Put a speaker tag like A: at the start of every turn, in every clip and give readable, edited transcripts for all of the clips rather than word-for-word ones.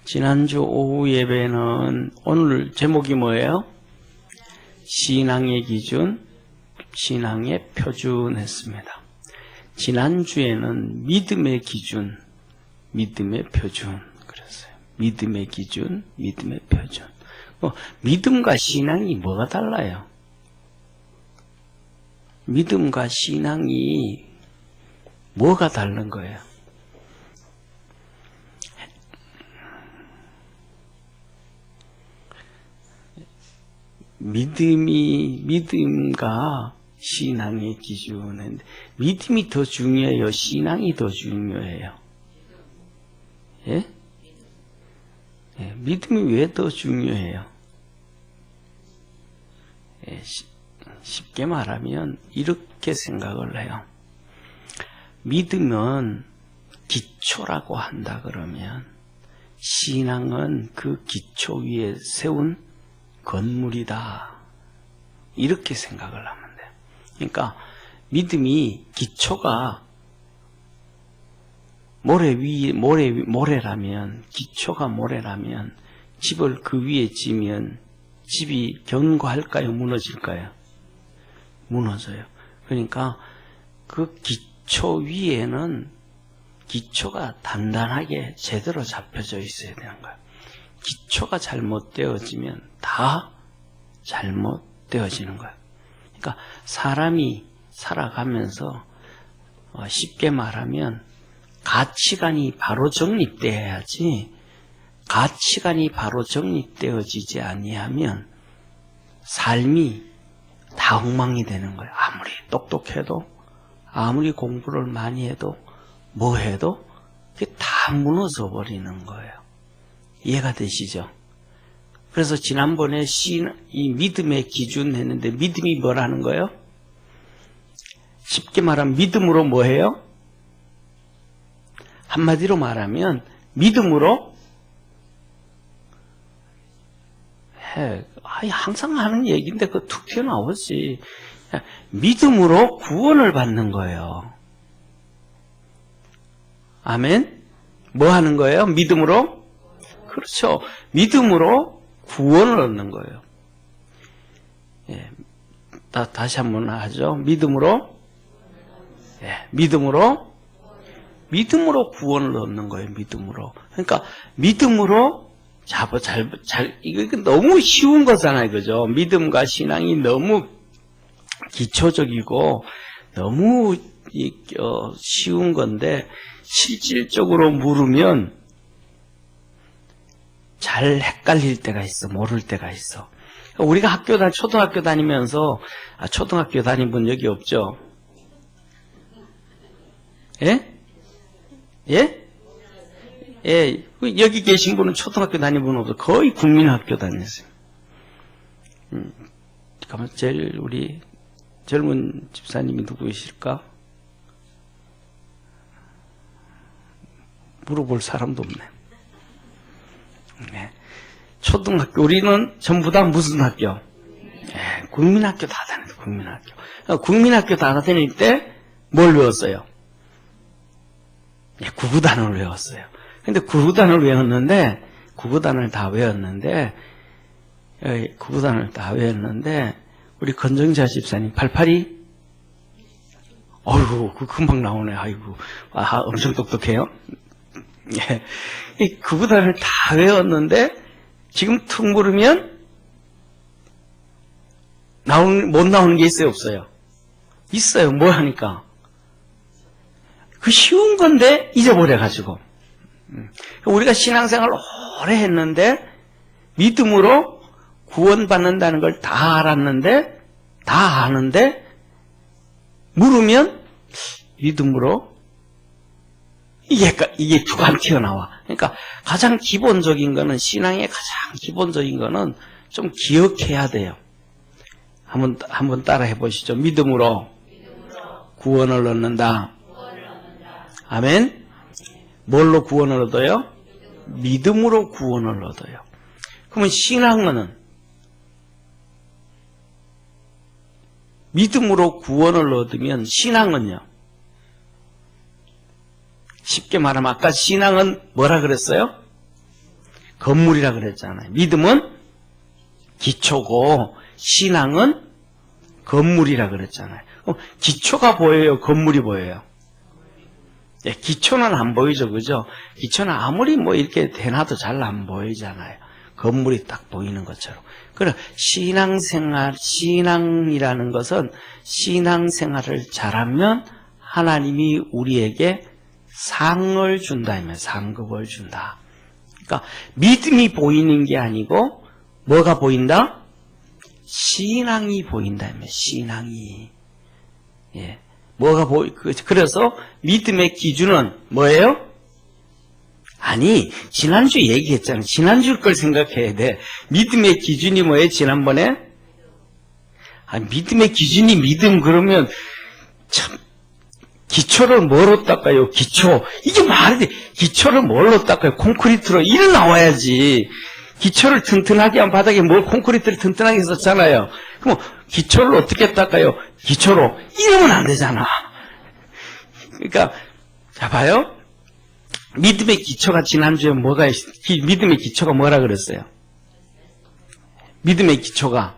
A: 지난주 오후 예배는 오늘 제목이 뭐예요? 신앙의 기준, 신앙의 표준 했습니다. 지난주에는 믿음의 기준, 믿음의 표준 그랬어요. 믿음의 기준, 믿음의 표준. 믿음과 신앙이 뭐가 달라요? 믿음과 신앙이 뭐가 다른 거예요? 믿음과 신앙의 기준은 믿음이 더 중요해요? 신앙이 더 중요해요? 예? 예, 믿음이 왜 더 중요해요? 예, 쉽게 말하면 이렇게 생각을 해요. 믿음은 기초라고 한다 그러면 신앙은 그 기초 위에 세운 건물이다. 이렇게 생각을 하면 돼요. 그러니까 믿음이 기초가 모래라면, 기초가 모래라면 집을 그 위에 지면 집이 견고할까요? 무너질까요? 무너져요. 그러니까 그 기초 위에는 기초가 단단하게 제대로 잡혀져 있어야 되는 거예요. 기초가 잘못되어지면 다 잘못되어지는 거예요. 그러니까 사람이 살아가면서 쉽게 말하면 가치관이 바로 정립되어야지, 가치관이 바로 정립되어지지 아니하면 삶이 다 엉망이 되는 거예요. 아무리 똑똑해도, 아무리 공부를 많이 해도, 뭐 해도 그게 다 무너져 버리는 거예요. 이해가 되시죠? 그래서 지난번에 이 믿음의 기준 했는데 믿음이 뭐라는 거예요? 쉽게 말하면 믿음으로 뭐 해요? 한마디로 말하면 믿음으로 항상 하는 얘기인데 그거 툭 튀어나오지. 믿음으로 구원을 받는 거예요. 아멘? 뭐 하는 거예요? 믿음으로? 그렇죠. 믿음으로 구원을 얻는 거예요. 예, 다시 한번 하죠. 믿음으로? 예, 믿음으로 구원을 얻는 거예요. 믿음으로. 그러니까 믿음으로 이거 너무 쉬운 거잖아요. 그죠? 믿음과 신앙이 너무 기초적이고 너무 쉬운 건데 실질적으로 물으면 잘 헷갈릴 때가 있어. 모를 때가 있어. 우리가 초등학교 다니면서, 초등학교 다닌 분 여기 없죠? 예? 예? 예. 여기 계신 분은 초등학교 다닌 분 없어. 거의 국민학교 다녔어요. 잠깐만, 제일 우리 젊은 집사님이 누구이실까? 물어볼 사람도 없네. 네. 초등학교, 우리는 전부 다 무슨 학교? 네, 국민학교 다 다녔어요, 국민학교. 국민학교 다 다닐 때 뭘 외웠어요? 네, 구구단을 외웠어요. 근데 구구단을 다 외웠는데, 우리 건정자 집사님, 88이? 어이구, 금방 나오네, 아이고. 엄청 똑똑해요. 예. 이 구구단을 다 외웠는데 지금 툭 물으면 못 나오는 게 있어요, 없어요? 있어요. 뭐 하니까? 그 쉬운 건데 잊어버려가지고. 우리가 신앙생활을 오래 했는데 믿음으로 구원받는다는 걸 다 알았는데, 다 아는데 물으면 믿음으로 이게 툭 안 튀어나와. 그러니까 가장 기본적인 거는, 신앙의 가장 기본적인 거는 좀 기억해야 돼요. 한번 따라 해보시죠. 믿음으로 구원을 얻는다. 아멘? 뭘로 구원을 얻어요? 믿음으로 구원을 얻어요. 그러면 신앙은 믿음으로 구원을 얻으면 신앙은요? 쉽게 말하면 아까 신앙은 뭐라 그랬어요? 건물이라 그랬잖아요. 믿음은 기초고 신앙은 건물이라 그랬잖아요. 기초가 보여요? 건물이 보여요? 예, 기초는 안 보이죠, 그죠? 기초는 아무리 뭐 이렇게 대놔도 잘 안 보이잖아요. 건물이 딱 보이는 것처럼. 그래, 신앙이라는 것은 신앙생활을 잘하면 하나님이 우리에게 상을 준다면 상급을 준다. 그러니까 믿음이 보이는 게 아니고 뭐가 보인다? 신앙이 보인다면 신앙이. 예. 그래서 믿음의 기준은 뭐예요? 아니, 지난주 얘기했잖아요. 지난주 걸 생각해야 돼. 믿음의 기준이 뭐예요, 지난번에? 믿음의 기준이 믿음 그러면 참, 기초를 뭐로 닦아요? 기초. 이게 말이 돼. 기초를 뭘로 닦아요? 콘크리트로. 이래 나와야지. 기초를 튼튼하게 한 바닥에 뭘 콘크리트를 튼튼하게 썼잖아요. 그럼 기초를 어떻게 닦아요? 기초로. 이러면 안 되잖아. 그러니까, 자, 봐요. 믿음의 기초가 지난주에 믿음의 기초가 뭐라 그랬어요? 믿음의 기초가,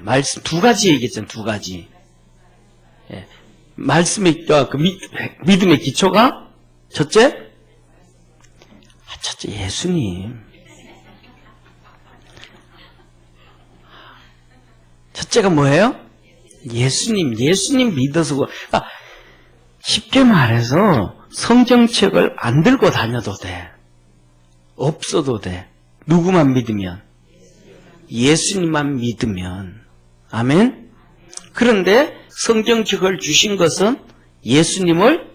A: 말씀, 두 가지 얘기했잖아요, 두 가지. 믿음의 기초가, 첫째, 예수님. 첫째가 뭐예요? 예수님 믿어서. 그러니까 쉽게 말해서 성경책을 안 들고 다녀도 돼. 없어도 돼. 누구만 믿으면? 예수님만 믿으면. 아멘? 그런데 성경책을 주신 것은 예수님을,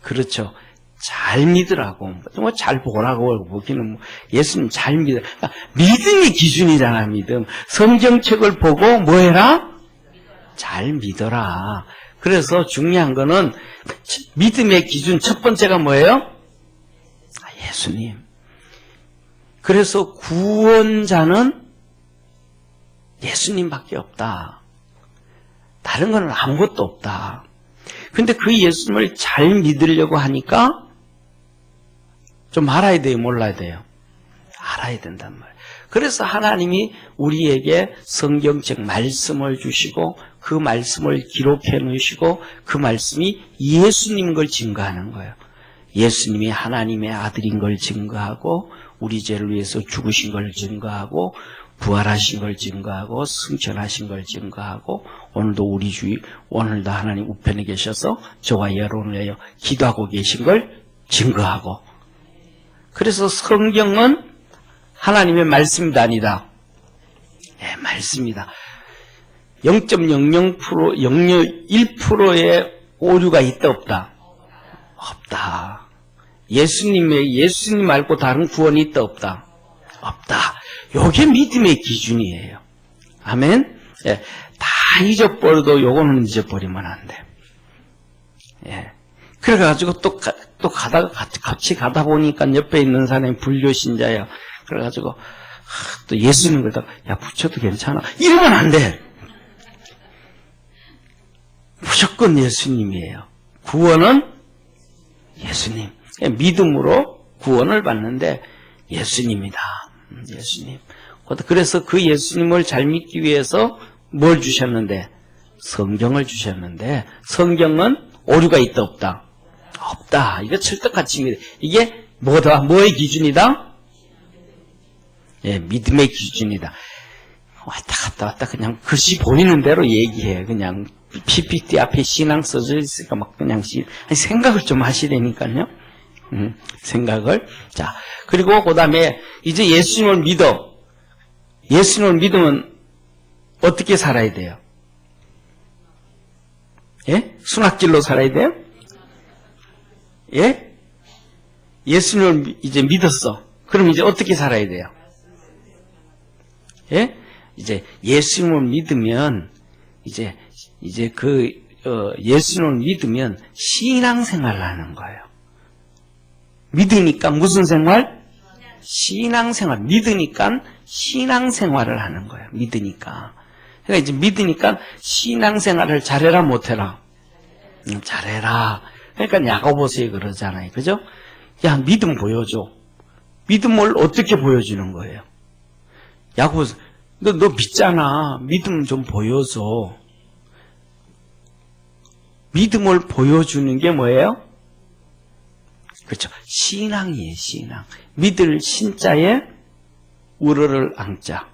A: 그렇죠, 잘 믿으라고, 뭐 잘 보라고 보기는 예수님 잘 믿어. 그러니까 믿음이 기준이잖아, 믿음. 성경책을 보고 뭐 해라? 잘 믿어라. 그래서 중요한 거는 믿음의 기준 첫 번째가 뭐예요? 예수님. 그래서 구원자는 예수님밖에 없다. 다른 건 아무것도 없다. 근데 그 예수님을 잘 믿으려고 하니까 좀 알아야 돼요, 몰라야 돼요? 알아야 된단 말이에요. 그래서 하나님이 우리에게 성경책 말씀을 주시고 그 말씀을 기록해 놓으시고 그 말씀이 예수님 걸 증거하는 거예요. 예수님이 하나님의 아들인 걸 증거하고 우리 죄를 위해서 죽으신 걸 증거하고 부활하신 걸 증거하고 승천하신 걸 증거하고 오늘도 하나님 우편에 계셔서 저와 여러분을 위하여 기도하고 계신 걸 증거하고. 그래서 성경은 하나님의 말씀이 아니다. 네, 말씀이다. 0.00%, 0.1%의 오류가 있다 없다? 없다. 예수님 말고 다른 구원이 있다 없다? 없다. 요게 믿음의 기준이에요. 아멘? 예, 다 잊어버려도 요거는 잊어버리면 안 돼. 예. 그래가지고 또 같이 가다 보니까 옆에 있는 사람이 불교신자야. 그래가지고, 또 예수님 그러다가, 야, 붙여도 괜찮아. 이러면 안 돼. 무조건 예수님이에요. 구원은 예수님. 믿음으로 구원을 받는데 예수님이다. 예수님. 그래서 그 예수님을 잘 믿기 위해서 뭘 주셨는데? 성경을 주셨는데, 성경은 오류가 있다 없다? 없다. 이거 철떡같이 믿어. 이게 뭐다? 뭐의 기준이다? 예, 믿음의 기준이다. 왔다 갔다 그냥 글씨 보이는 대로 얘기해. 그냥 PPT 앞에 신앙 써져 있으니까 막 그냥 생각을 좀 하시라니까요. 생각을. 자, 그리고 그 다음에 이제 예수님을 믿어. 예수님을 믿으면 어떻게 살아야 돼요? 예? 순학길로 살아야 돼요? 예? 예수님을 이제 믿었어. 그럼 이제 어떻게 살아야 돼요? 예? 이제 예수님을 믿으면 예수님을 믿으면 신앙생활을 하는 거예요. 믿으니까 무슨 생활? 신앙생활. 믿으니까 신앙생활을 하는 거예요. 믿으니까. 그러니까 이제 믿으니까 신앙생활을 잘해라 못해라? 잘해라. 그러니까 야고보서에 그러잖아요. 그죠? 야, 믿음 보여줘. 믿음을 어떻게 보여주는 거예요? 야고보, 너 믿잖아. 믿음 좀 보여줘. 믿음을 보여주는 게 뭐예요? 그렇죠. 신앙이에요, 신앙. 믿을 신자에 우러를 앙자.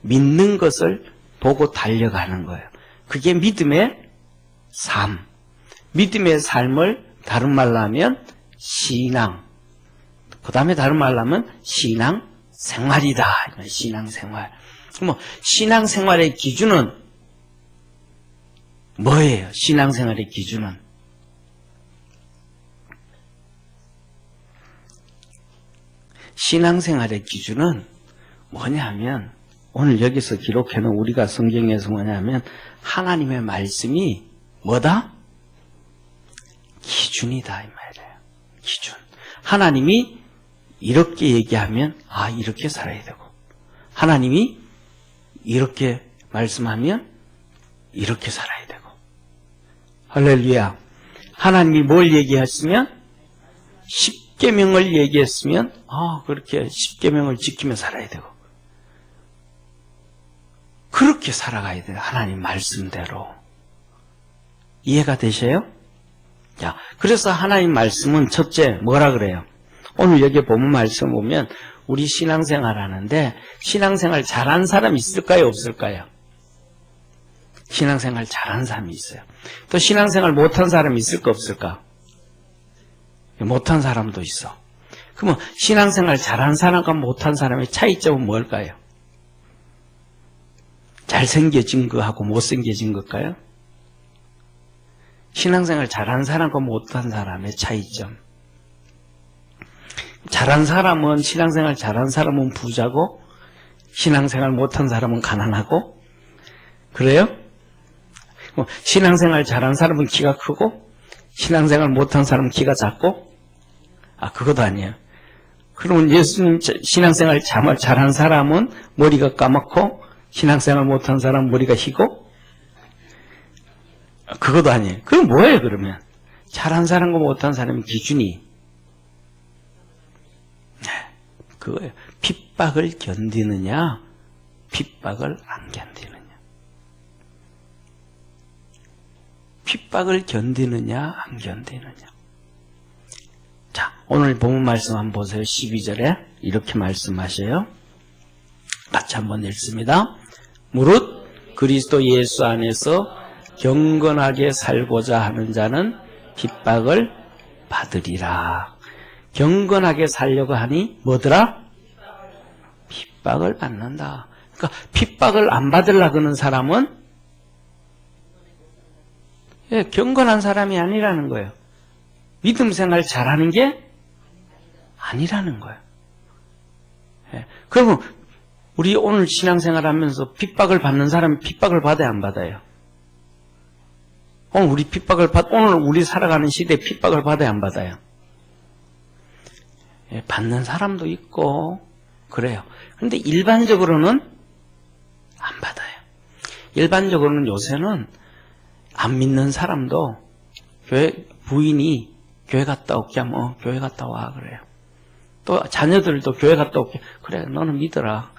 A: 믿는 것을 보고 달려가는 거예요. 그게 믿음의 삶. 믿음의 삶을 다른 말로 하면 신앙. 그 다음에 다른 말로 하면 신앙 생활이다. 신앙 생활. 그럼 신앙 생활의 기준은 뭐예요? 신앙 생활의 기준은 신앙생활의 기준은 뭐냐면 오늘 여기서 기록해놓은 우리가 성경에서 뭐냐면 하나님의 말씀이 뭐다? 기준이다 이 말이에요. 기준. 하나님이 이렇게 얘기하면 이렇게 살아야 되고 하나님이 이렇게 말씀하면 이렇게 살아야 되고 할렐루야. 하나님이 뭘 얘기했으면 10계명을 얘기했으면 그렇게 10계명을 지키며 살아야 되고 그렇게 살아가야 돼요. 하나님 말씀대로. 이해가 되셔요? 자, 그래서 하나님 말씀은 첫째 뭐라 그래요? 오늘 여기 본문 말씀 보면 우리 신앙생활 하는데 신앙생활 잘한 사람 있을까요? 없을까요? 신앙생활 잘한 사람이 있어요. 또 신앙생활 못한 사람이 있을까 없을까? 못한 사람도 있어. 그러면 신앙생활 잘한 사람과 못한 사람의 차이점은 뭘까요? 잘생겨진 거하고 못생겨진 것일까요? 신앙생활 잘한 사람과 못한 사람의 차이점. 잘한 사람은 신앙생활 잘한 사람은 부자고 신앙생활 못한 사람은 가난하고 그래요? 신앙생활 잘한 사람은 키가 크고 신앙생활 못한 사람은 키가 작고 그것도 아니에요. 그러면 예수님 신앙생활 잘한 사람은 머리가 까맣고 신앙생활 못한 사람은 머리가 희고 그것도 아니에요. 그럼 뭐예요 그러면? 잘한 사람과 못한 사람의 기준이 그거예요. 핍박을 견디느냐 핍박을 안 견디느냐. 핍박을 견디느냐 안 견디느냐. 자, 오늘 본문 말씀 한번 보세요. 12절에 이렇게 말씀하셔요. 같이 한번 읽습니다. 무릇 그리스도 예수 안에서 경건하게 살고자 하는 자는 핍박을 받으리라. 경건하게 살려고 하니 뭐더라? 핍박을 받는다. 그러니까 핍박을 안 받으려고 하는 사람은 경건한 사람이 아니라는 거예요. 믿음 생활 잘하는 게 아니라는 거예요. 그러면 우리 오늘 신앙생활 하면서 핍박을 받는 사람이 핍박을 받아야 안 받아요? 오늘 우리 살아가는 시대에 핍박을 받아야 안 받아요? 받는 사람도 있고 그래요. 그런데 일반적으로는 안 받아요. 일반적으로는 요새는 안 믿는 사람도 부인이 교회 갔다 올게 하면 교회 갔다 와 그래요. 또 자녀들도 교회 갔다 올게 그래 너는 믿어라.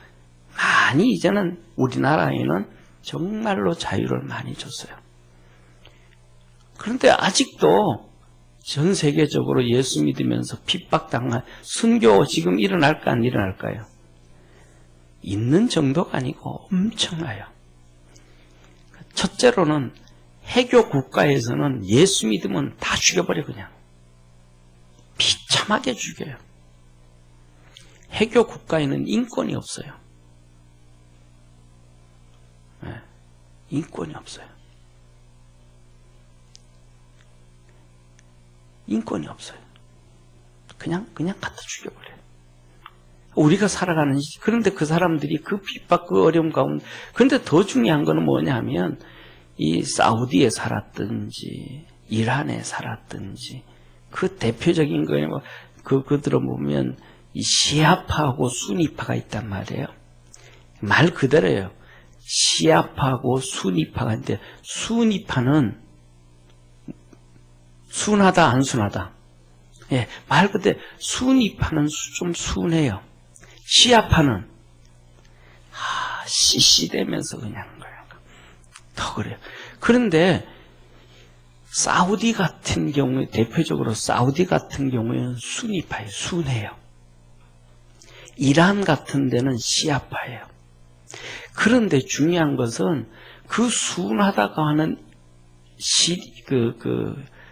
A: 많이 이제는 우리나라에는 정말로 자유를 많이 줬어요. 그런데 아직도 전 세계적으로 예수 믿으면서 핍박당한 순교 지금 일어날까 안 일어날까요? 있는 정도가 아니고 엄청나요. 첫째로는 해교 국가에서는 예수 믿으면 다 죽여버려 그냥. 비참하게 죽여요. 해교 국가에는 인권이 없어요. 인권이 없어요. 인권이 없어요. 그냥 갖다 죽여버려요. 우리가 살아가는 그런데 그 사람들이 그 핍박 그 어려움 가운데 그런데 더 중요한 거는 뭐냐면 이 사우디에 살았든지 이란에 살았든지 그 대표적인 거예요. 그들은 보면 이 시아파하고 수니파가 있단 말이에요. 말 그대로예요. 시아파하고 수니파가 있는데 수니파는 순하다 안 순하다? 예, 말 그대로 순이파는 좀 순해요. 시아파는 시시되면서 그냥 거예요. 더 그래요. 그런데 사우디 같은 경우에, 대표적으로 사우디 같은 경우에는 순이파예요. 순해요. 이란 같은 데는 시아파예요. 그런데 중요한 것은 그 순하다고 하는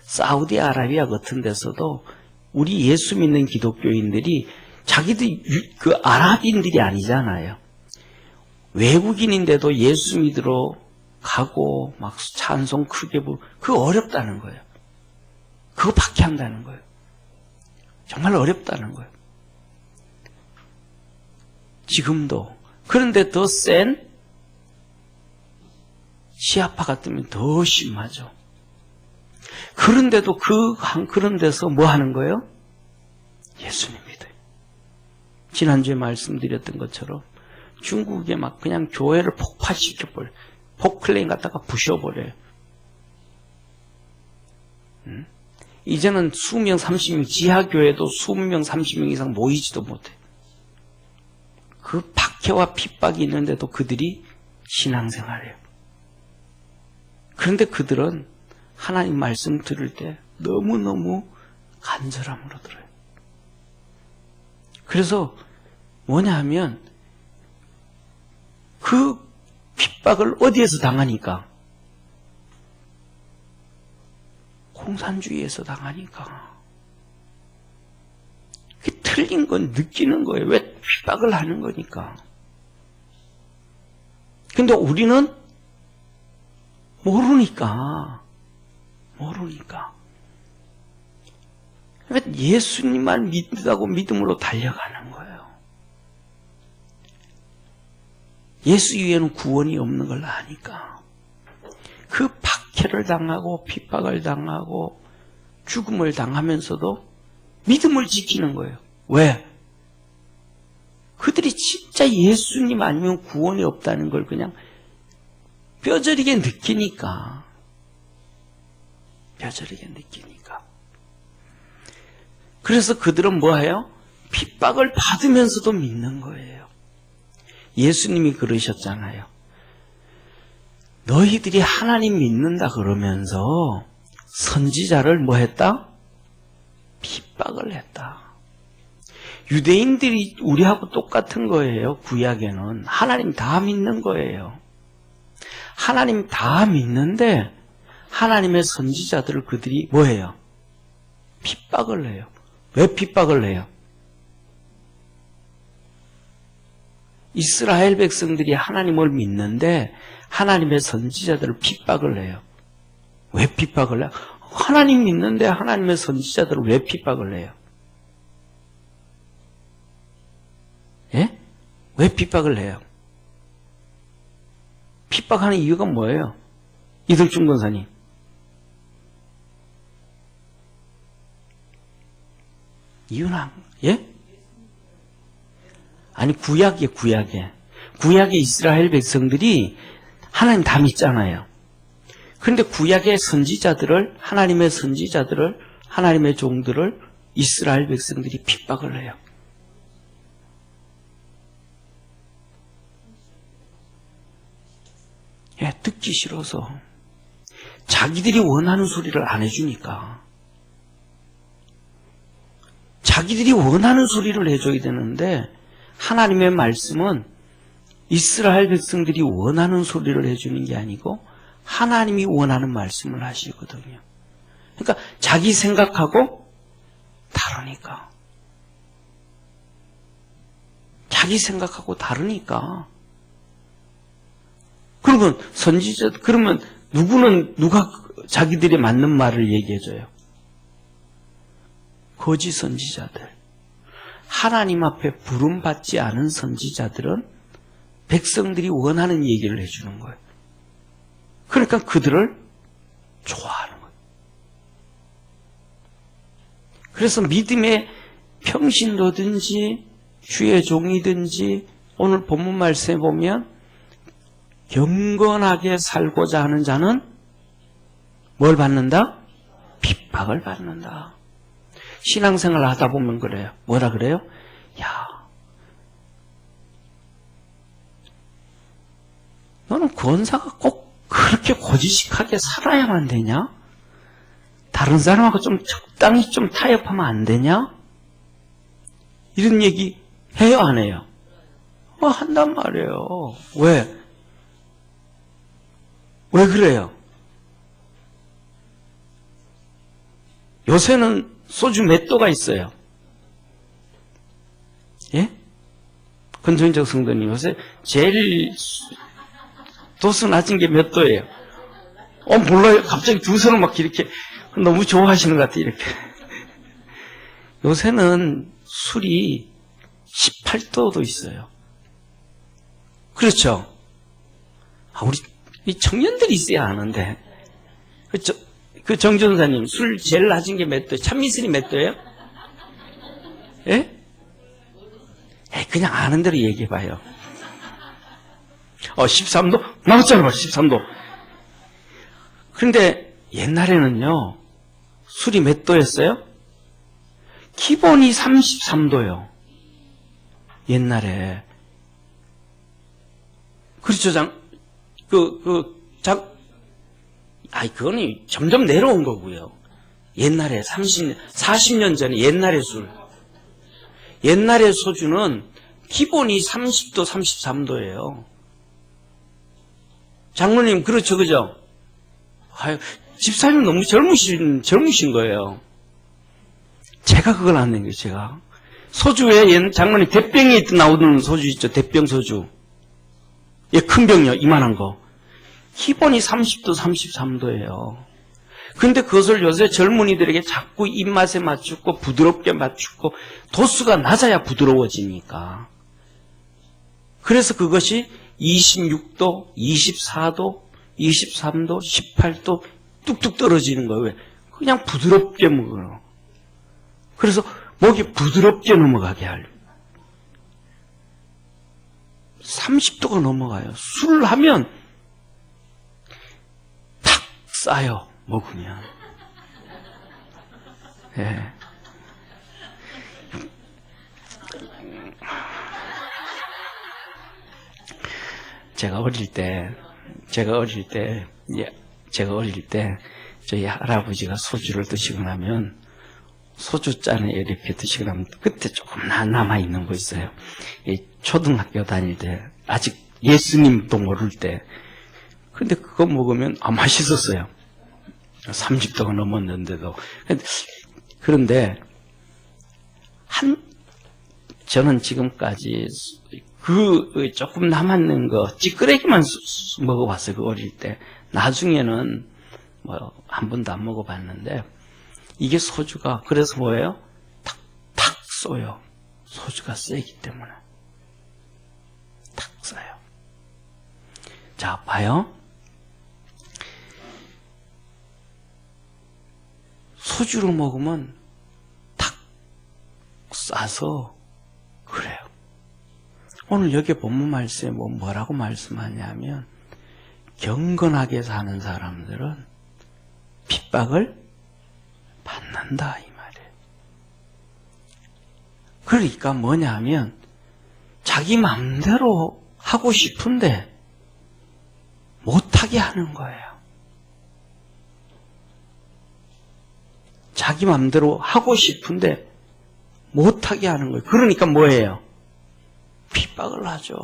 A: 사우디아라비아 같은 데서도 우리 예수 믿는 기독교인들이 자기들 그 아랍인들이 아니잖아요. 외국인인데도 예수 믿으러 가고 막 찬송 크게 부르고 그거 어렵다는 거예요. 그거 박해한다는 거예요. 정말 어렵다는 거예요. 지금도. 그런데 더 센 시아파 같으면 더 심하죠. 그런데도 그런 데서 뭐 하는 거예요? 예수님 믿어요. 지난주에 말씀드렸던 것처럼 중국에 막 그냥 교회를 폭파시켜버려요. 포클레인 갖다가 부셔버려요. 이제는 20명, 30명, 지하교회도 20명, 30명 이상 모이지도 못해. 그 박해와 핍박이 있는데도 그들이 신앙생활해요. 그런데 그들은 하나님 말씀 들을 때 너무너무 간절함으로 들어요. 그래서 뭐냐 하면 그 핍박을 어디에서 당하니까? 공산주의에서 당하니까. 그게 틀린 건 느끼는 거예요. 왜 핍박을 하는 거니까. 근데 우리는 모르니까. 왜 예수님만 믿는다고 믿음으로 달려가는 거예요. 예수 이외에는 구원이 없는 걸 아니까. 그 박해를 당하고 핍박을 당하고 죽음을 당하면서도 믿음을 지키는 거예요. 왜? 그들이 진짜 예수님 아니면 구원이 없다는 걸 그냥 뼈저리게 느끼니까. 그래서 그들은 뭐예요? 핍박을 받으면서도 믿는 거예요. 예수님이 그러셨잖아요. 너희들이 하나님 믿는다 그러면서 선지자를 뭐 했다? 핍박을 했다. 유대인들이 우리하고 똑같은 거예요. 구약에는 하나님 다 믿는 거예요. 하나님 다 믿는데 하나님의 선지자들을 그들이 뭐해요? 핍박을 해요. 왜 핍박을 해요? 이스라엘 백성들이 하나님을 믿는데 하나님의 선지자들을 핍박을 해요. 왜 핍박을 해요? 하나님 믿는데 하나님의 선지자들을 왜 핍박을 해요? 예? 왜 핍박을 해요? 핍박하는 이유가 뭐예요? 이들중 권사님. 이유는 예? 아니 구약에 이스라엘 백성들이 하나님 다 믿잖아요. 그런데 구약의 선지자들을 하나님의 선지자들을 하나님의 종들을 이스라엘 백성들이 핍박을 해요. 예, 듣기 싫어서 자기들이 원하는 소리를 안 해주니까. 자기들이 원하는 소리를 해줘야 되는데 하나님의 말씀은 이스라엘 백성들이 원하는 소리를 해주는 게 아니고 하나님이 원하는 말씀을 하시거든요. 그러니까 자기 생각하고 다르니까. 자기 생각하고 다르니까. 그러면 그러면 누가 자기들이 맞는 말을 얘기해줘요? 거짓 선지자들. 하나님 앞에 부름받지 않은 선지자들은 백성들이 원하는 얘기를 해주는 거예요. 그러니까 그들을 좋아하는 거예요. 그래서 믿음의 평신도든지 주의 종이든지 오늘 본문 말씀에 보면 경건하게 살고자 하는 자는 뭘 받는다? 핍박을 받는다. 신앙생활 하다 보면 그래요. 뭐라 그래요? 야, 너는 권사가 꼭 그렇게 고지식하게 살아야만 되냐? 다른 사람하고 좀 적당히 좀 타협하면 안 되냐? 이런 얘기 해요, 안 해요? 한단 말이에요. 왜? 왜 그래요? 요새는 소주 몇 도가 있어요? 예? 근본적 성도님, 요새 제일 도수 낮은 게 몇 도예요? 몰라요. 갑자기 두 손을 막 이렇게 너무 좋아하시는 것 같아요. 이렇게. 요새는 술이 18도도 있어요. 그렇죠? 우리 청년들이 있어야 하는데. 그렇죠? 그 정전사님, 술 제일 낮은 게 몇 도예요? 참미술이 몇 도예요? 예? 그냥 아는 대로 얘기해봐요. 13도? 나왔잖아, 13도. 그런데 옛날에는요, 술이 몇 도였어요? 기본이 33도요. 옛날에. 그렇죠, 그거는 점점 내려온 거고요. 옛날에 40년 전에 옛날의 술. 옛날의 소주는 기본이 30도, 33도예요. 장로님, 그렇죠, 그죠? 집사님 너무 젊으신 거예요. 제가 그걸 안 낸 거예요, 제가. 소주에 장로님 대병에 나오는 소주 있죠, 대병 소주. 큰 병이요, 이만한 거. 기본이 30도, 33도예요. 근데 그것을 요새 젊은이들에게 자꾸 입맛에 맞추고 부드럽게 맞추고 도수가 낮아야 부드러워지니까. 그래서 그것이 26도, 24도, 23도, 18도 뚝뚝 떨어지는 거예요. 왜? 그냥 부드럽게 먹어요. 그래서 목이 부드럽게 넘어가게 하려고. 30도가 넘어가요. 술 하면 탁 싸요. 먹으면. 예. 제가 어릴 때 저희 할아버지가 소주를 드시고 나면 소주잔에 이렇게 드시고 나면 끝에 조금 남아있는 거 있어요. 초등학교 다닐 때 아직 예수님도 모를 때. 근데 그거 먹으면 맛있었어요. 30도가 넘었는데도. 그런데 저는 지금까지 그 조금 남았는 거 찌끄레기만 먹어봤어요. 그 어릴 때. 나중에는 한 번도 안 먹어봤는데 이게 소주가 그래서 뭐예요? 탁 쏘요. 소주가 세기 때문에 탁 쏴요. 자, 봐요. 소주를 먹으면 탁 쏴서 그래요. 오늘 여기 본문 말씀에 뭐라고 말씀하냐면 경건하게 사는 사람들은 핍박을 받는다 이 말이에요. 그러니까 뭐냐 하면 자기 마음대로 하고 싶은데 못하게 하는 거예요. 자기 마음대로 하고 싶은데 못하게 하는 거예요. 그러니까 뭐예요? 핍박을 하죠.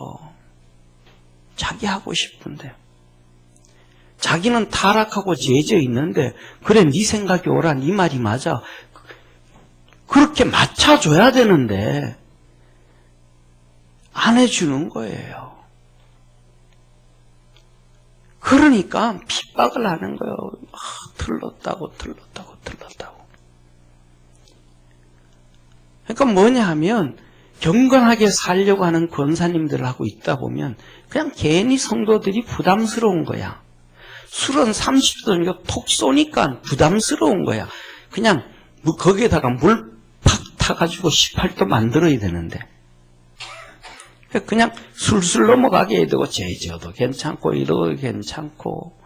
A: 자기 하고 싶은데. 자기는 타락하고 죄져 있는데 그래 네 생각이 옳아 네 말이 맞아. 그렇게 맞춰줘야 되는데 안 해주는 거예요. 그러니까 핍박을 하는 거예요. 틀렸다고. 그러니까 뭐냐 하면 경건하게 살려고 하는 권사님들하고 있다 보면 그냥 괜히 성도들이 부담스러운 거야. 술은 30도니까 톡 쏘니까 부담스러운 거야. 그냥 거기에다가 물 팍 타가지고 18도 만들어야 되는데 그냥 술술 넘어가게 해야 되고 제저도 괜찮고 이러도 괜찮고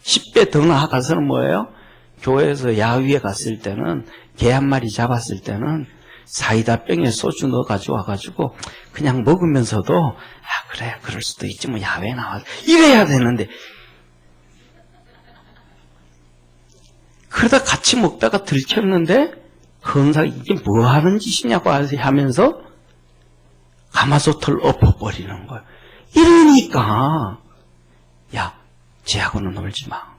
A: 10배 더 나아가서는 뭐예요? 교회에서 야위에 갔을 때는 개 한 마리 잡았을 때는 사이다 병에 소주 넣어가지고 와가지고 그냥 먹으면서도 그래 그럴 수도 있지 뭐 야외에 나와 이래야 되는데 그러다 같이 먹다가 들켰는데 헌사가 이게 뭐 하는 짓이냐고 하면서 가마솥을 엎어버리는 거예요. 이러니까 야 쟤하고는 놀지 마.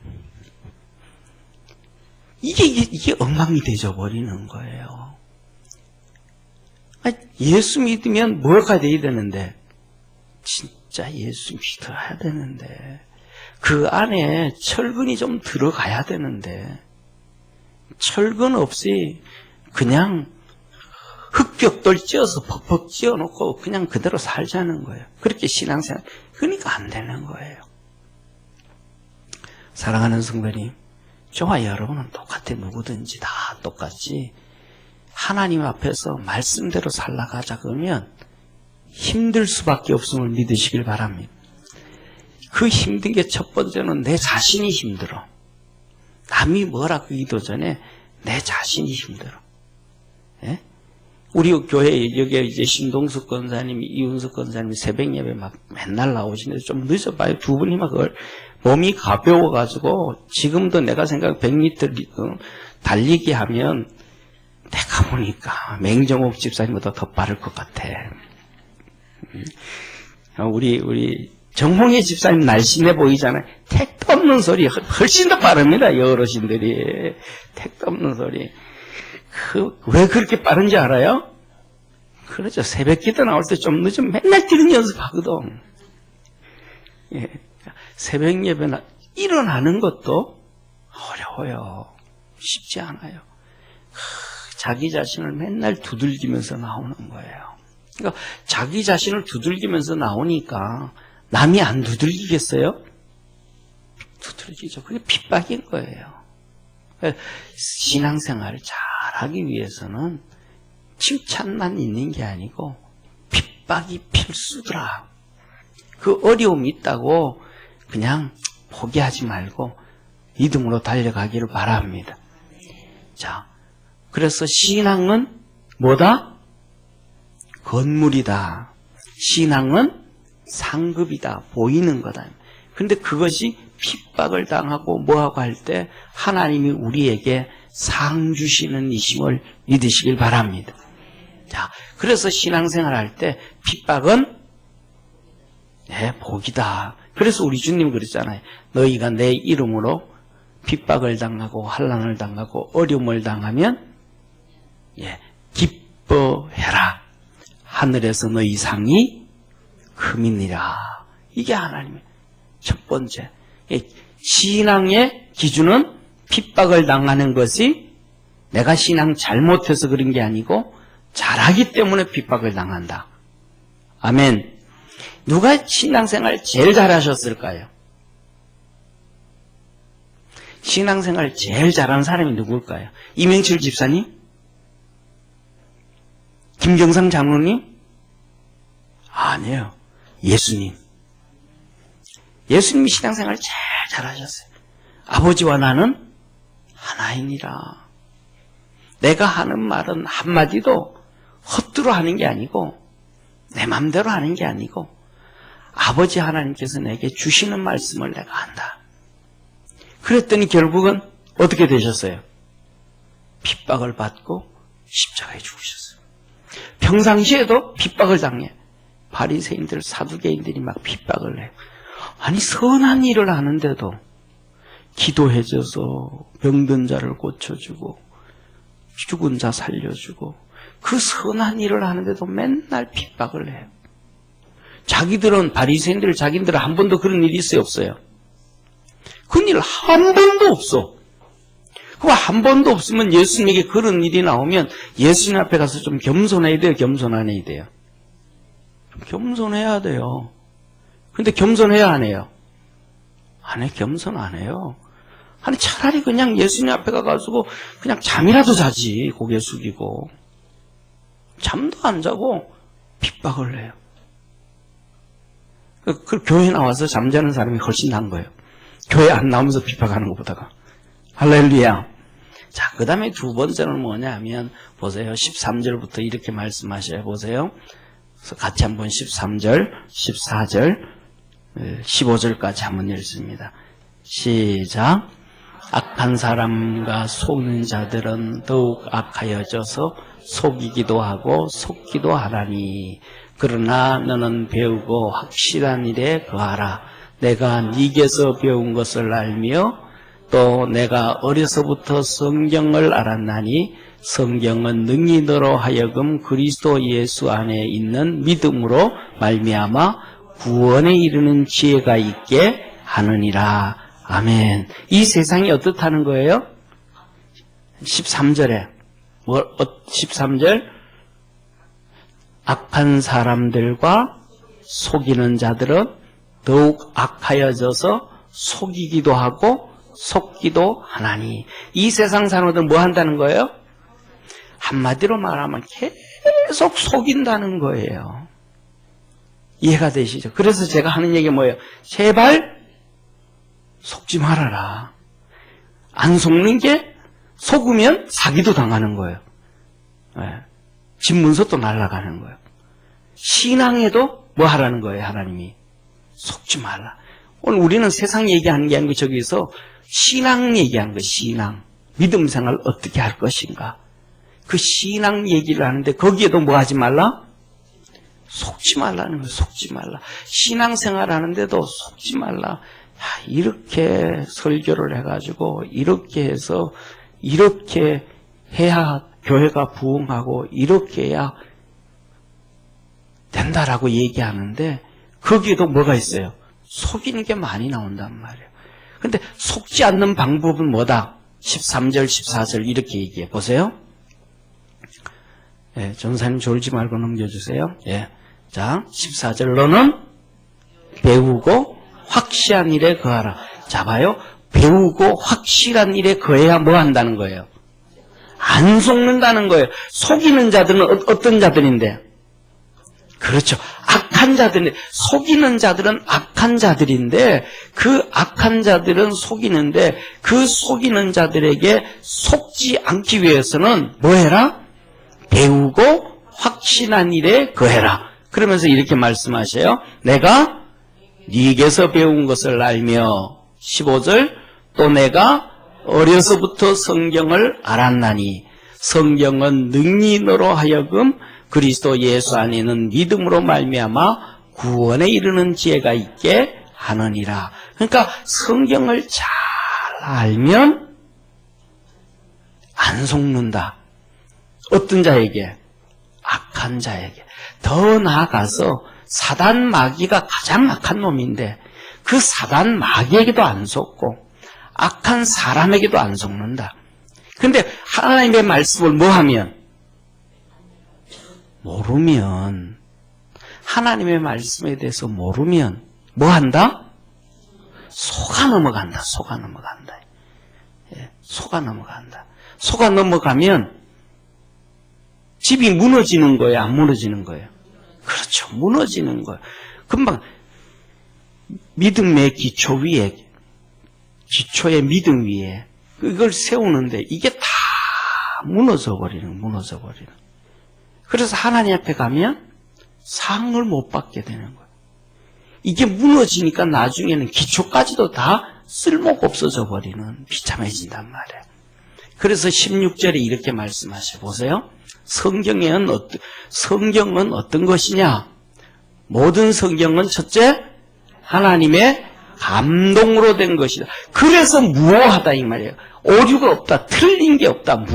A: 이게 엉망이 되져버리는 거예요. 예수 믿으면 뭐가 돼야 되는데 진짜 예수 믿어야 되는데 그 안에 철근이 좀 들어가야 되는데 철근 없이 그냥 흙벽돌 찧어서 퍽퍽 찧어놓고 그냥 그대로 살자는 거예요. 그렇게 신앙생활 그러니까 안 되는 거예요. 사랑하는 성도님, 저와 여러분은 똑같아. 누구든지 다 똑같이 하나님 앞에서 말씀대로 살아가자 그러면 힘들 수밖에 없음을 믿으시길 바랍니다. 그 힘든 게 첫 번째는 내 자신이 힘들어. 남이 뭐라 그러기도 전에 내 자신이 힘들어. 예? 우리 교회에 여기에 이제 신동숙 권사님이 이윤석 권사님이 새벽 예배 막 맨날 나오시는데 좀 늦어봐요. 두 분이 막 몸이 가벼워가지고 지금도 내가 생각 100m 달리기 하면 내가 보니까 맹정옥 집사님보다 더 빠를 것 같아. 우리 정홍희 집사님 날씬해 보이잖아요. 택도 없는 소리 훨씬 더 빠릅니다. 어르신들이 택도 없는 소리. 왜 그렇게 빠른지 알아요? 그렇죠. 새벽 기도 나올 때 좀 늦으면 맨날 뛰는 연습하거든. 예. 새벽 예배나 일어나는 것도 어려워요. 쉽지 않아요. 자기 자신을 맨날 두들기면서 나오는 거예요. 그러니까 자기 자신을 두들기면서 나오니까 남이 안 두들기겠어요? 두들기죠. 그게 핍박인 거예요. 신앙생활을 잘하기 위해서는 칭찬만 있는 게 아니고 핍박이 필수더라. 그 어려움이 있다고 그냥 포기하지 말고 믿음으로 달려가기를 바랍니다. 자, 그래서 신앙은 뭐다? 건물이다. 신앙은 상급이다. 보이는 거다. 근데 그것이 핍박을 당하고 뭐하고 할 때 하나님이 우리에게 상 주시는 이심을 믿으시길 바랍니다. 자, 그래서 신앙생활 할 때 핍박은 복이다. 그래서 우리 주님 그랬잖아요. 너희가 내 이름으로 핍박을 당하고 환난을 당하고 어려움을 당하면 기뻐해라. 하늘에서 너희 상이 금이니라. 이게 하나님의 첫 번째. 신앙의 기준은 핍박을 당하는 것이 내가 신앙 잘못해서 그런 게 아니고 잘하기 때문에 핍박을 당한다. 아멘. 누가 신앙생활 제일 잘하셨을까요? 신앙생활 제일 잘하는 사람이 누굴까요? 이명철 집사님? 김경상 장로님? 아니에요. 예수님. 예수님이 신앙생활 제일 잘하셨어요. 아버지와 나는 하나이니라. 내가 하는 말은 한마디도 헛되로 하는 게 아니고 내 맘대로 하는 게 아니고 아버지 하나님께서 내게 주시는 말씀을 내가 한다. 그랬더니 결국은 어떻게 되셨어요? 핍박을 받고 십자가에 죽으셨어요. 평상시에도 핍박을 당해. 바리새인들, 사두개인들이 막 핍박을 해요. 아니 선한 일을 하는데도 기도해줘서 병든 자를 고쳐주고 죽은 자 살려주고 그 선한 일을 하는데도 맨날 핍박을 해요. 자기들은 바리새인들 자기들은 한 번도 그런 일이 있어요? 없어요? 그런 일 한 번도 없어. 그거 한 번도 없으면 예수님에게 그런 일이 나오면 예수님 앞에 가서 좀 겸손해야 돼요? 겸손 안 해야 돼요? 좀 겸손해야 돼요. 근데 겸손해야 안 해요? 안 해. 겸손 안 해요. 아니 차라리 그냥 예수님 앞에 가가지고 그냥 잠이라도 자지. 고개 숙이고 잠도 안 자고 핍박을 해요. 그 교회 나와서 잠자는 사람이 훨씬 나은 거예요. 교회 안 나오면서 핍박하는 것보다가. 할렐루야. 자, 그 다음에 두 번째는 뭐냐 하면, 보세요. 13절부터 이렇게 말씀하셔요. 보세요. 그래서 같이 한번 13절, 14절, 15절까지 한번 읽습니다. 시작. 악한 사람과 속는 자들은 더욱 악하여져서 속이기도 하고 속기도 하라니. 그러나 너는 배우고 확실한 일에 거하라. 내가 네게서 배운 것을 알며 또 내가 어려서부터 성경을 알았나니 성경은 능히 너로 하여금 그리스도 예수 안에 있는 믿음으로 말미암아 구원에 이르는 지혜가 있게 하느니라. 아멘. 이 세상이 어떻다는 거예요? 13절에 13절 악한 사람들과 속이는 자들은 더욱 악하여져서 속이기도 하고 속기도 하나니. 이 세상 사람들은 뭐 한다는 거예요? 한마디로 말하면 계속 속인다는 거예요. 이해가 되시죠? 그래서 제가 하는 얘기 뭐예요? 제발 속지 말아라. 안 속는 게 속으면 사기도 당하는 거예요. 집문서도 날아가는 거예요. 신앙에도 뭐 하라는 거예요? 하나님이 속지 말라. 오늘 우리는 세상 얘기하는 게 아니고 저기서 신앙 얘기하는 거예요. 신앙. 믿음 생활 어떻게 할 것인가. 그 신앙 얘기를 하는데 거기에도 뭐 하지 말라? 속지 말라는 거예요. 속지 말라. 신앙 생활 하는데도 속지 말라. 이렇게 설교를 해가지고 이렇게 해서 이렇게 해야 교회가 부흥하고 이렇게 해야 된다라고 얘기하는데 거기에도 뭐가 있어요? 속이는 게 많이 나온단 말이에요. 근데 속지 않는 방법은 뭐다? 13절, 14절 이렇게 얘기해 보세요. 예, 전사님 졸지 말고 넘겨주세요. 예. 자, 14절 너는 배우고 확실한 일에 거하라. 자, 봐요. 배우고 확실한 일에 거해야 뭐 한다는 거예요? 안 속는다는 거예요. 속이는 자들은 어떤 자들인데? 그렇죠. 악한 자들인데, 속이는 자들은 악한 자들인데, 그 악한 자들은 속이는데, 그 속이는 자들에게 속지 않기 위해서는 뭐 해라? 배우고 확신한 일에 거해라. 그러면서 이렇게 말씀하셔요. 내가 네게서 배운 것을 알며 15절 또 내가 어려서부터 성경을 알았나니 성경은 능히 너로 하여금 그리스도 예수 안에 있는 믿음으로 말미암아 구원에 이르는 지혜가 있게 하느니라. 그러니까 성경을 잘 알면 안 속는다. 어떤 자에게? 악한 자에게. 더 나아가서 사단 마귀가 가장 악한 놈인데 그 사단 마귀에게도 안 속고 악한 사람에게도 안 속는다. 근데 하나님의 말씀을 뭐 하면? 모르면, 하나님의 말씀에 대해서 모르면 뭐 한다? 속아 넘어간다. 속아 넘어간다. 예, 속아 넘어간다. 속아 넘어가면 집이 무너지는 거예요? 안 무너지는 거예요? 그렇죠. 무너지는 거예요. 금방 믿음의 기초 위에, 기초의 믿음 위에 이걸 세우는데 이게 다 무너져 버리는. 그래서 하나님 앞에 가면 상을 못 받게 되는 거예요. 이게 무너지니까 나중에는 기초까지도 다 쓸모가 없어져 버리는, 비참해진단 말이에요. 그래서 16절에 이렇게 말씀하셔 보세요. 성경은 어떤 것이냐? 모든 성경은 첫째 하나님의 감동으로 된 것이다. 그래서 무오하다 이 말이에요. 오류가 없다. 틀린 게 없다.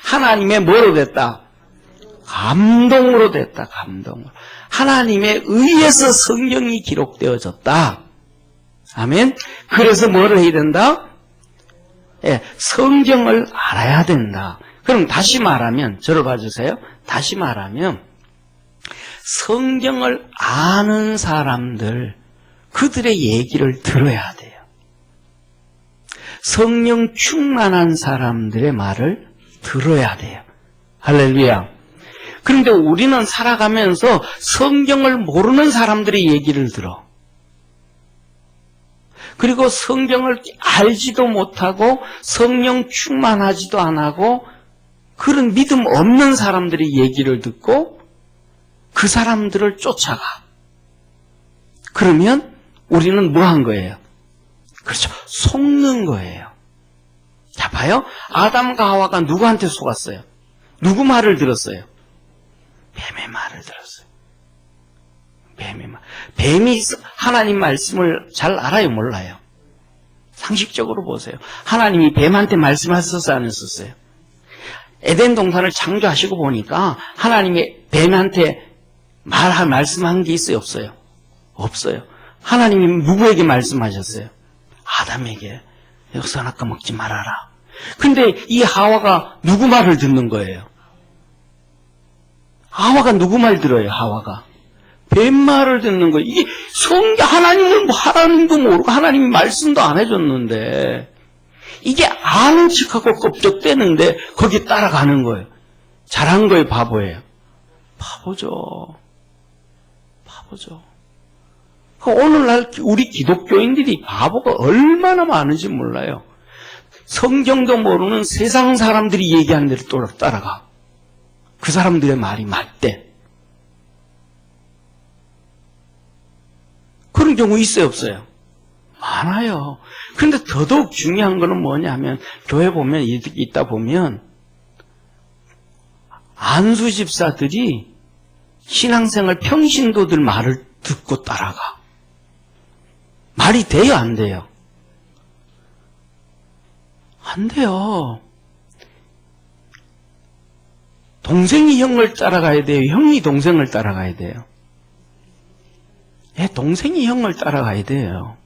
A: 하나님의 뭐로 됐다? 감동으로 됐다. 감동으로. 하나님에 의해서 성경이 기록되어졌다. 아멘. 그래서 뭐를 해야 된다? 예, 성경을 알아야 된다. 그럼 다시 말하면, 저를 봐주세요. 다시 말하면 성경을 아는 사람들, 그들의 얘기를 들어야 돼요. 성령 충만한 사람들의 말을 들어야 돼요. 할렐루야. 그런데 우리는 살아가면서 성경을 모르는 사람들의 얘기를 들어. 그리고 성경을 알지도 못하고 성령 충만하지도 안 하고 그런 믿음 없는 사람들의 얘기를 듣고 그 사람들을 쫓아가. 그러면 우리는 뭐 한 거예요? 그렇죠. 속는 거예요. 자, 봐요. 아담과 하와가 누구한테 속았어요? 누구 말을 들었어요? 뱀의 말을 들었어요. 뱀의 말. 뱀이 하나님 말씀을 잘 알아요? 몰라요? 상식적으로 보세요. 하나님이 뱀한테 말씀하셨어요? 안 했었어요? 에덴 동산을 창조하시고 보니까 하나님이 뱀한테 말씀한 게 있어요? 없어요? 없어요. 하나님이 누구에게 말씀하셨어요? 아담에게. 여기서 아까 먹지 말아라. 근데 이 하와가 누구 말을 듣는 거예요? 하와가 누구 말 들어요? 하와가 뱀 말을 듣는 거예요. 이게 하나님을 하나님도 모르고 하나님이 말씀도 안 해줬는데 이게 아는 척하고 껍적대는데 거기 따라가는 거예요. 잘한 거예요? 바보예요? 바보죠. 바보죠. 오늘날 우리 기독교인들이 바보가 얼마나 많은지 몰라요. 성경도 모르는 세상 사람들이 얘기하는 대로 따라가. 그 사람들의 말이 맞대. 그런 경우 있어요, 없어요? 많아요. 그런데 더더욱 중요한 거는 뭐냐면 교회 보면 있다 보면 안수 집사들이 신앙생활 평신도들 말을 듣고 따라가. 말이 돼요, 안 돼요? 안 돼요. 동생이 형을 따라가야 돼요? 형이 동생을 따라가야 돼요? 예, 동생이 형을 따라가야 돼요.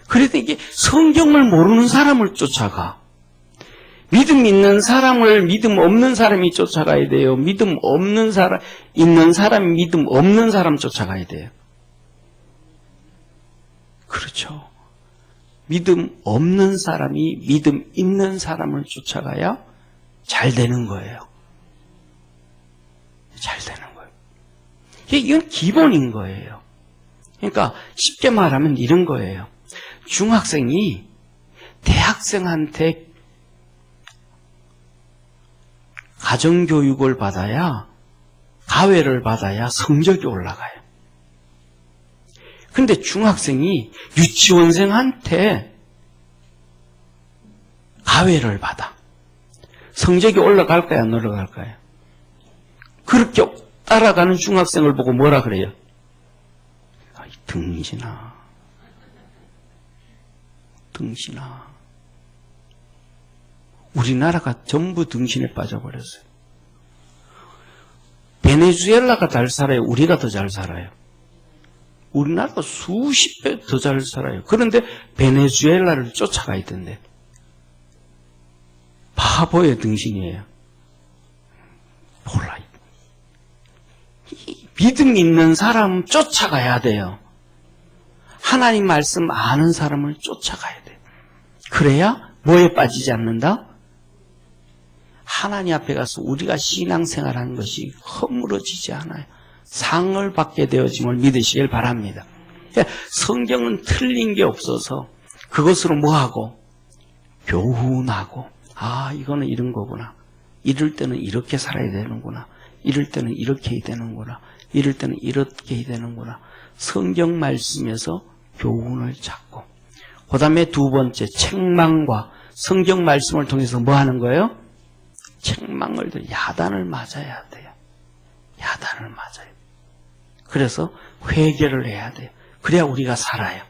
A: 그래도 이게 성경을 모르는 사람을 쫓아가. 믿음 있는 사람을 믿음 없는 사람이 쫓아가야 돼요. 믿음 없는 사람, 있는 사람이 믿음 없는 사람 쫓아가야 돼요. 그렇죠. 믿음 없는 사람이 믿음 있는 사람을 쫓아가야 잘 되는 거예요. 잘 되는 거예요. 이건 기본인 거예요. 그러니까 쉽게 말하면 이런 거예요. 중학생이 대학생한테 가정교육을 받아야, 가외를 받아야 성적이 올라가요. 근데 중학생이 유치원생한테 가외를 받아. 성적이 올라갈까요? 안 올라갈까요? 그렇게 따라가는 중학생을 보고 뭐라 그래요? 아이, 등신아. 등신아. 우리나라가 전부 등신에 빠져버렸어요. 베네수엘라가 잘 살아요? 우리가 더 잘 살아요? 우리나라가 수십 배 더 잘 살아요. 그런데 베네수엘라를 쫓아가 있던데. 바보의 등신이에요. 몰라요. 믿음 있는 사람 쫓아가야 돼요. 하나님 말씀 아는 사람을 쫓아가야 돼요. 그래야 뭐에 빠지지 않는다? 하나님 앞에 가서 우리가 신앙생활하는 것이 허물어지지 않아요. 상을 받게 되어짐을 믿으시길 바랍니다. 성경은 틀린 게 없어서 그것으로 뭐하고? 교훈하고, 아, 이거는 이런 거구나. 이럴 때는 이렇게 살아야 되는구나. 이럴 때는 이렇게 해야 되는구나. 이럴 때는 이렇게 해야 되는구나. 성경 말씀에서 교훈을 찾고, 그 다음에 두 번째, 책망과 성경 말씀을 통해서 뭐 하는 거예요? 책망을, 야단을 맞아야 돼요. 야단을 맞아요. 그래서 회개를 해야 돼요. 그래야 우리가 살아요.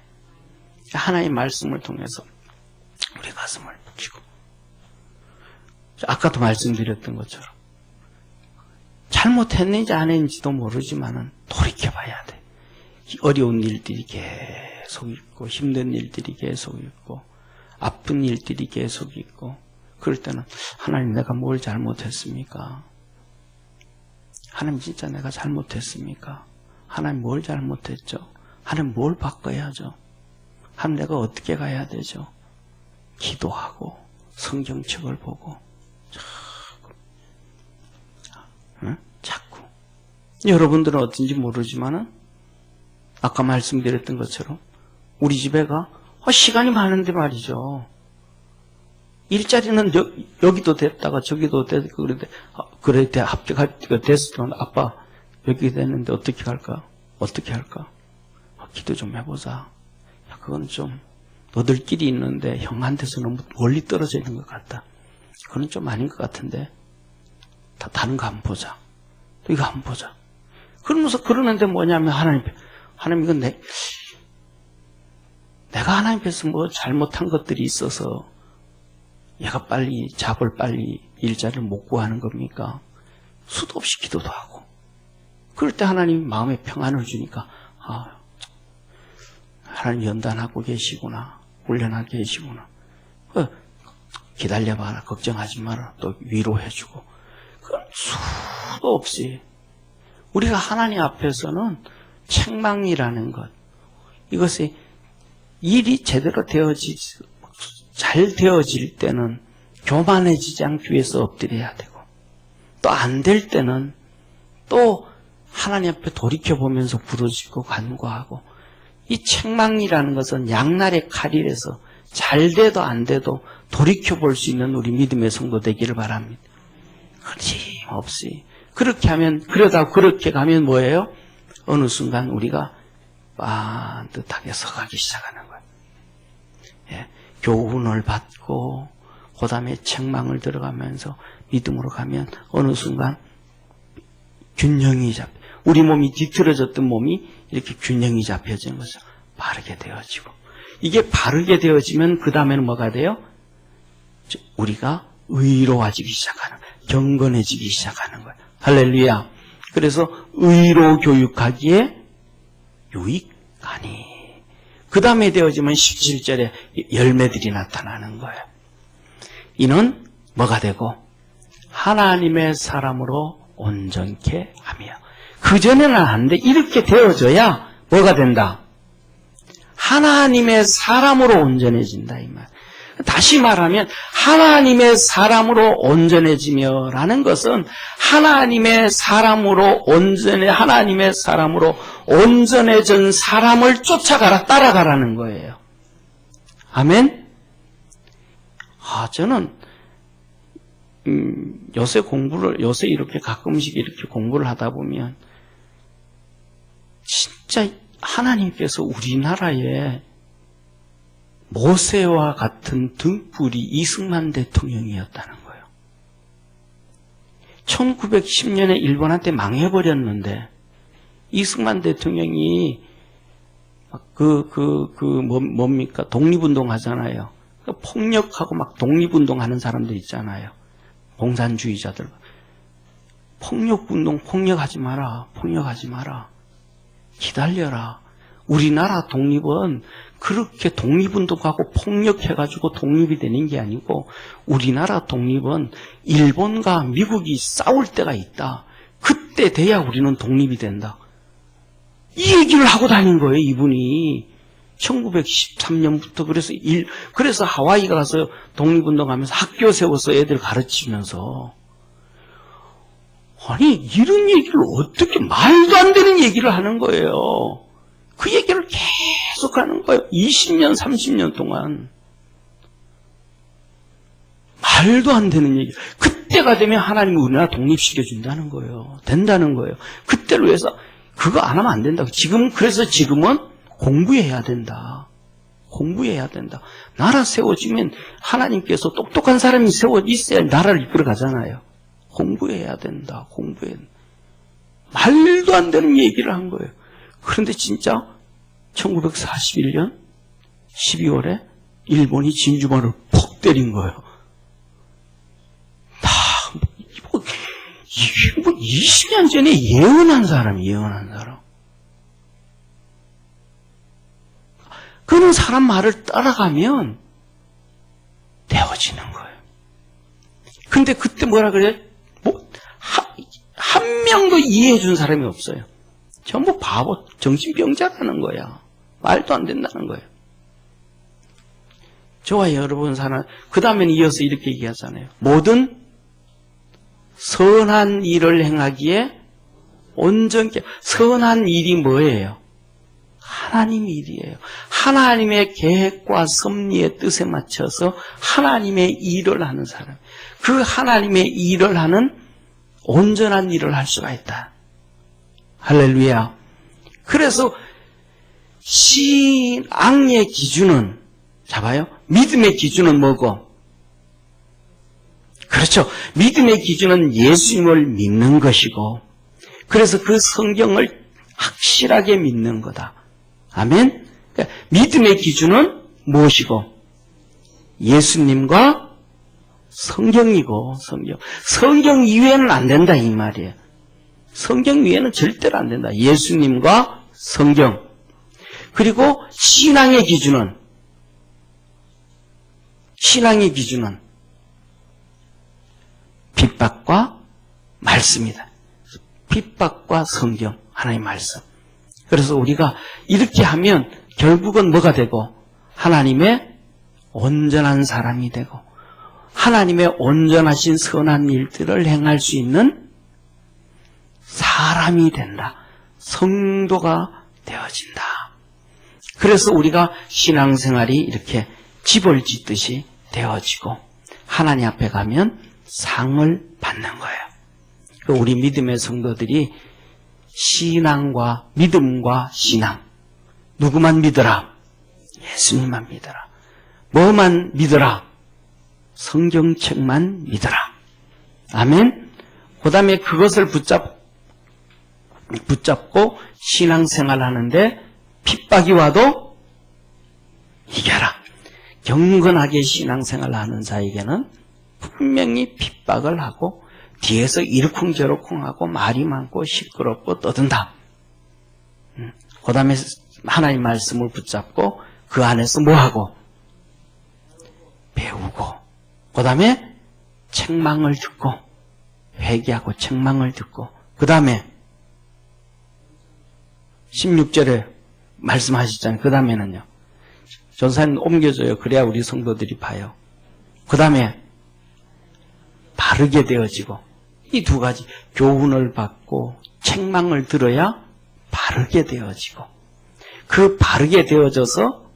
A: 하나님의 말씀을 통해서 우리 가슴을 붙이고, 아까도 말씀드렸던 것처럼 잘못했는지 안 했는지도 모르지만은 돌이켜봐야 돼. 어려운 일들이 계속 있고, 힘든 일들이 계속 있고, 아픈 일들이 계속 있고, 그럴 때는 하나님, 내가 뭘 잘못했습니까? 하나님, 진짜 내가 잘못했습니까? 하나님, 뭘 잘못했죠? 하나님, 뭘 바꿔야죠? 하나님, 내가 어떻게 가야 되죠? 기도하고 성경책을 보고 자꾸. 여러분들은 어떤지 모르지만은 아까 말씀드렸던 것처럼 우리 집에 가? 시간이 많은데 말이죠. 일자리는 여기도 됐다가 저기도 됐고 그래 합격할 때가 됐으면 아빠 여기 됐는데 어떻게 할까? 어떻게 할까? 기도 좀 해보자. 그건 좀 너들끼리 있는데 형한테서 너무 멀리 떨어져 있는 것 같다. 그건 좀 아닌 것 같은데 다른 거 한번 보자. 또 이거 한번 보자. 그러면서 그러는데 뭐냐면 하나님 이건 내가 하나님 앞에서 뭐 잘못한 것들이 있어서 얘가 빨리 잡을 빨리 일자리를 못 구하는 겁니까? 수도 없이 기도도 하고 그럴 때 하나님 마음에 평안을 주니까 하나님 연단하고 계시구나. 훈련하고 계시구나. 기다려봐라. 걱정하지 마라. 또 위로해주고. 그건 수도 없이 우리가 하나님 앞에서는 책망이라는 것, 이것이 일이 제대로 잘 되어질 때는 교만해지지 않기 위해서 엎드려야 되고, 또 안 될 때는 또 하나님 앞에 돌이켜보면서 부르짖고 간구하고, 이 책망이라는 것은 양날의 칼이라서 잘 돼도 안 돼도 돌이켜볼 수 있는 우리 믿음의 성도 되기를 바랍니다. 끊임없이 그렇게 가면 뭐예요? 어느 순간 우리가 반듯하게 서가기 시작하는 거예요. 예, 교훈을 받고 그 다음에 책망을 들어가면서 믿음으로 가면 어느 순간 균형이 우리 몸이 뒤틀어졌던 몸이 이렇게 균형이 잡혀지는 거죠. 바르게 되어지고, 이게 바르게 되어지면 그 다음에는 뭐가 돼요? 우리가 의로워지기 시작하는 거예요. 경건해지기 시작하는 거예요. 할렐루야. 그래서 의로 교육하기에 유익하니, 그 다음에 되어지면 17절에 열매들이 나타나는 거예요. 이는 뭐가 되고 하나님의 사람으로 온전케 하며, 그전에는 안 돼. 이렇게 되어져야 뭐가 된다? 하나님의 사람으로 온전해진다 이 말. 다시 말하면 하나님의 사람으로 온전해지며라는 것은 하나님의 사람으로 온전해진 사람을 쫓아가라, 따라가라는 거예요. 아멘? 저는 요새 이렇게 가끔씩 이렇게 공부를 하다 보면 진짜 하나님께서 우리나라에 모세와 같은 등불이 이승만 대통령이었다는 거예요. 1910년에 일본한테 이승만 대통령이 뭡니까? 독립운동 하잖아요. 폭력하고 막 독립운동 하는 사람들 있잖아요. 공산주의자들. 폭력하지 마라. 기다려라. 우리나라 독립은 그렇게 독립운동하고 폭력해가지고 독립이 되는 게 아니고, 우리나라 독립은 일본과 미국이 싸울 때가 있다. 그때 돼야 우리는 독립이 된다. 이 얘기를 하고 다닌 거예요, 이분이. 1913년부터 그래서 하와이 가서 독립운동하면서 학교 세워서 애들 가르치면서, 아니 이런 얘기를 어떻게 말도 안 되는 얘기를 하는 거예요. 그 얘기를 계속 하는 거예요. 20년 30년 동안 말도 안 되는 얘기. 그때가 되면 하나님이 우리나라 독립시켜준다는 거예요. 된다는 거예요. 그때로 해서 그거 안 하면 안 된다고. 그래서 지금은 공부해야 된다. 나라 세워지면 하나님께서 똑똑한 사람이 있어야 나라를 이끌어 가잖아요. 공부해야 된다. 말도 안 되는 얘기를 한 거예요. 그런데 진짜 1941년 12월에 일본이 진주만을 폭 때린 거예요. 이게 20년 전에 예언한 사람. 그런 사람 말을 따라가면 되어지는 거예요. 근데 그때 뭐라 그래? 한 명도 이해해 준 사람이 없어요. 전부 바보, 정신병자라는 거야. 말도 안 된다는 거예요. 저와 여러분 그 다음에는 이어서 이렇게 얘기하잖아요. 모든 선한 일을 행하기에 온전케. 선한 일이 뭐예요? 하나님 일이에요. 하나님의 계획과 섭리의 뜻에 맞춰서 하나님의 일을 하는 사람. 그 하나님의 일을 하는 온전한 일을 할 수가 있다. 할렐루야. 그래서 신앙의 기준은, 잡아요? 믿음의 기준은 뭐고? 그렇죠. 믿음의 기준은 예수님을 믿는 것이고, 그래서 그 성경을 확실하게 믿는 거다. 아멘? 그러니까 믿음의 기준은 무엇이고? 예수님과 성경이고, 성경. 성경 이외에는 안 된다, 이 말이에요. 성경 이외에는 절대로 안 된다. 예수님과 성경. 그리고 신앙의 기준은 핍박과 말씀이다. 핍박과 성경, 하나님의 말씀. 그래서 우리가 이렇게 하면 결국은 뭐가 되고? 하나님의 온전한 사람이 되고 하나님의 온전하신 선한 일들을 행할 수 있는 사람이 된다. 성도가 되어진다. 그래서 우리가 신앙생활이 이렇게 집을 짓듯이 되어지고 하나님 앞에 가면 상을 받는 거예요. 우리 믿음의 성도들이 신앙과 믿음과 신앙, 누구만 믿어라? 예수님만 믿어라. 뭐만 믿어라? 성경책만 믿어라. 아멘. 그 다음에 그것을 붙잡고 신앙생활 하는데 핍박이 와도 이겨라. 경건하게 신앙생활 하는 자에게는 분명히 핍박을 하고 뒤에서 이러쿵저러쿵하고 말이 많고 시끄럽고 떠든다. 그 다음에 하나님 말씀을 붙잡고 그 안에서 뭐하고? 배우고 그 다음에 책망을 듣고 회개하고 책망을 듣고 그 다음에 16절에 말씀하셨잖아요. 그 다음에는요. 전사님 옮겨줘요. 그래야 우리 성도들이 봐요. 그 다음에 바르게 되어지고 이 두 가지 교훈을 받고 책망을 들어야 바르게 되어지고 그 바르게 되어져서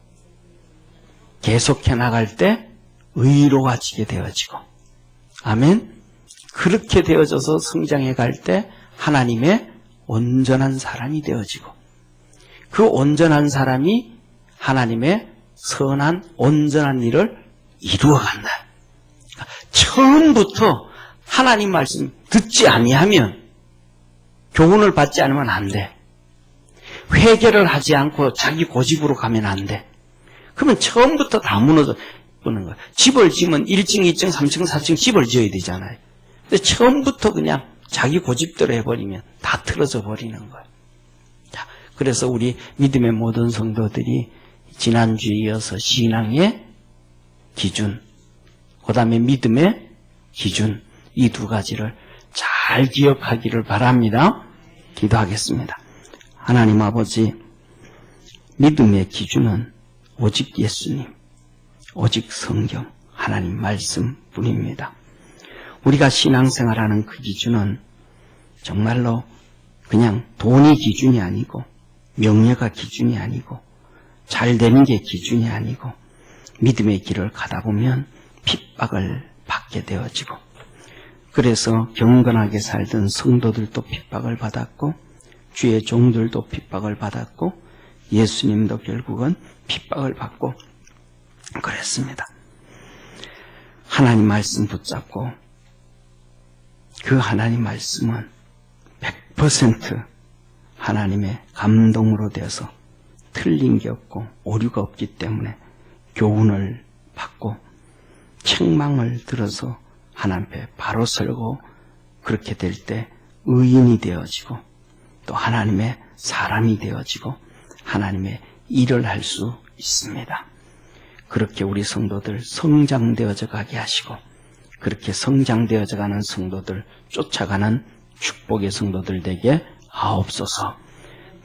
A: 계속해 나갈 때 의로워지게 되어지고 아멘. 그렇게 되어져서 성장해 갈 때 하나님의 온전한 사람이 되어지고 그 온전한 사람이 하나님의 선한 온전한 일을 이루어간다. 처음부터 하나님 말씀 듣지 아니하면 교훈을 받지 않으면 안 돼. 회개를 하지 않고 자기 고집으로 가면 안 돼. 그러면 처음부터 다 무너져 보는 거야. 집을 지으면 1층, 2층, 3층, 4층 집을 지어야 되잖아요. 근데 처음부터 그냥 자기 고집대로 해버리면 다 틀어져 버리는 거예요. 자, 그래서 우리 믿음의 모든 성도들이 지난주에 이어서 신앙의 기준, 그 다음에 믿음의 기준, 이 두 가지를 잘 기억하기를 바랍니다. 기도하겠습니다. 하나님 아버지, 믿음의 기준은 오직 예수님, 오직 성경, 하나님 말씀뿐입니다. 우리가 신앙생활하는 그 기준은 정말로 그냥 돈이 기준이 아니고 명예가 기준이 아니고 잘 되는 게 기준이 아니고 믿음의 길을 가다 보면 핍박을 받게 되어지고 그래서 경건하게 살던 성도들도 핍박을 받았고 주의 종들도 핍박을 받았고 예수님도 결국은 핍박을 받고 그랬습니다. 하나님 말씀 붙잡고 그 하나님 말씀은 100% 하나님의 감동으로 되어서 틀린 게 없고 오류가 없기 때문에 교훈을 받고 책망을 들어서 하나님 앞에 바로 설고 그렇게 될 때 의인이 되어지고 또 하나님의 사람이 되어지고 하나님의 일을 할 수 있습니다. 그렇게 우리 성도들 성장되어져 가게 하시고 그렇게 성장되어져 가는 성도들 쫓아가는 축복의 성도들 되게 하옵소서.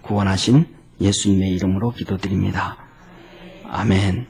A: 구원하신 예수님의 이름으로 기도드립니다. 아멘.